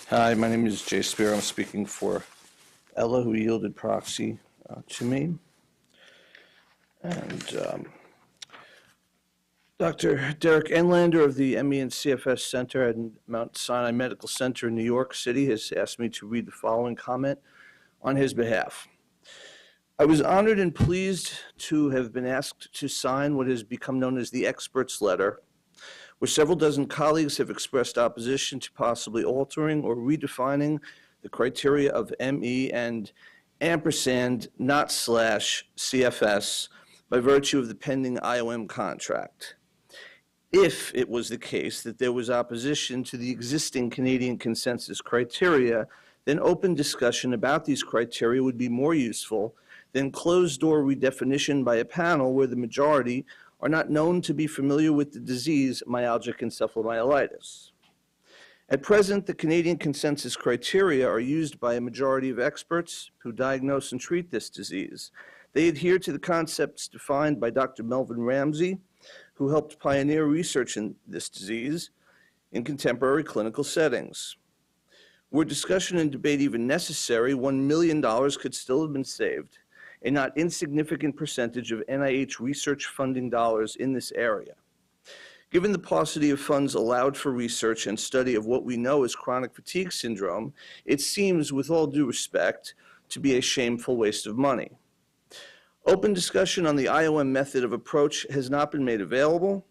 Hi, my name is Jay Spear. I'm speaking for Ella, who yielded proxy to me. And Dr. Derek Enlander of the ME and CFS Center at Mount Sinai Medical Center in New York City has asked me to read the following comment on his behalf. I was honored and pleased to have been asked to sign what has become known as the expert's letter, where several dozen colleagues have expressed opposition to possibly altering or redefining the criteria of ME and ampersand not slash CFS by virtue of the pending IOM contract. If it was the case that there was opposition to the existing Canadian consensus criteria, then open discussion about these criteria would be more useful than closed-door redefinition by a panel where the majority are not known to be familiar with the disease myalgic encephalomyelitis. At present, the Canadian consensus criteria are used by a majority of experts who diagnose and treat this disease. They adhere to the concepts defined by Dr. Melvin Ramsey, who helped pioneer research in this disease in contemporary clinical settings. Were discussion and debate even necessary, $1 million could still have been saved, a not insignificant percentage of NIH research funding dollars in this area. Given the paucity of funds allowed for research and study of what we know as chronic fatigue syndrome, it seems, with all due respect, to be a shameful waste of money. Open discussion on the IOM method of approach has not been made available.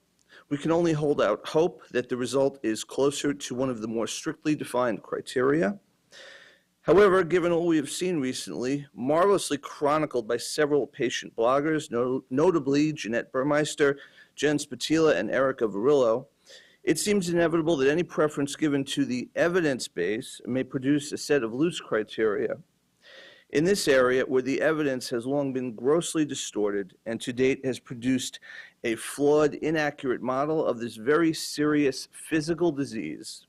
We can only hold out hope that the result is closer to one of the more strictly defined criteria. However, given all we have seen recently, marvelously chronicled by several patient bloggers, notably Jeanette Burmeister, Jen Spatila, and Erica Varillo, it seems inevitable that any preference given to the evidence base may produce a set of loose criteria. In this area, where the evidence has long been grossly distorted and to date has produced a flawed, inaccurate model of this very serious physical disease,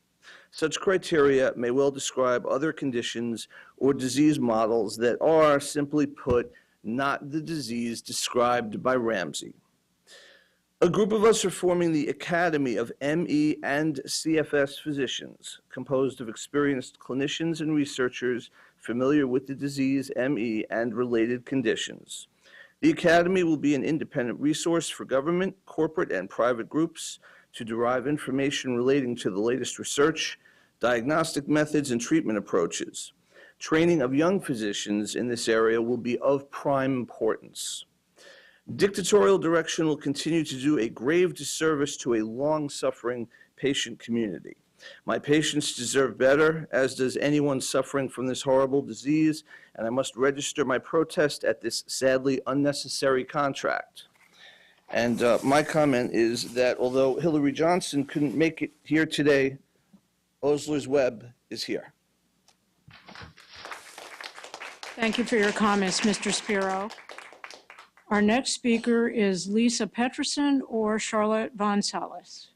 such criteria may well describe other conditions or disease models that are, simply put, not the disease described by Ramsey. A group of us are forming the Academy of ME and CFS physicians, composed of experienced clinicians and researchers familiar with the disease ME and related conditions. The Academy will be an independent resource for government, corporate, and private groups to derive information relating to the latest research, diagnostic methods, and treatment approaches. Training of young physicians in this area will be of prime importance. Dictatorial direction will continue to do a grave disservice to a long-suffering patient community. My patients deserve better, as does anyone suffering from this horrible disease, and I must register my protest at this sadly unnecessary contract. And my comment is that although Hillary Johnson couldn't make it here today, Osler's Web is here. Thank you for your comments, Mr. Spiro. Our next speaker is Lisa Peterson or Charlotte Von Salas.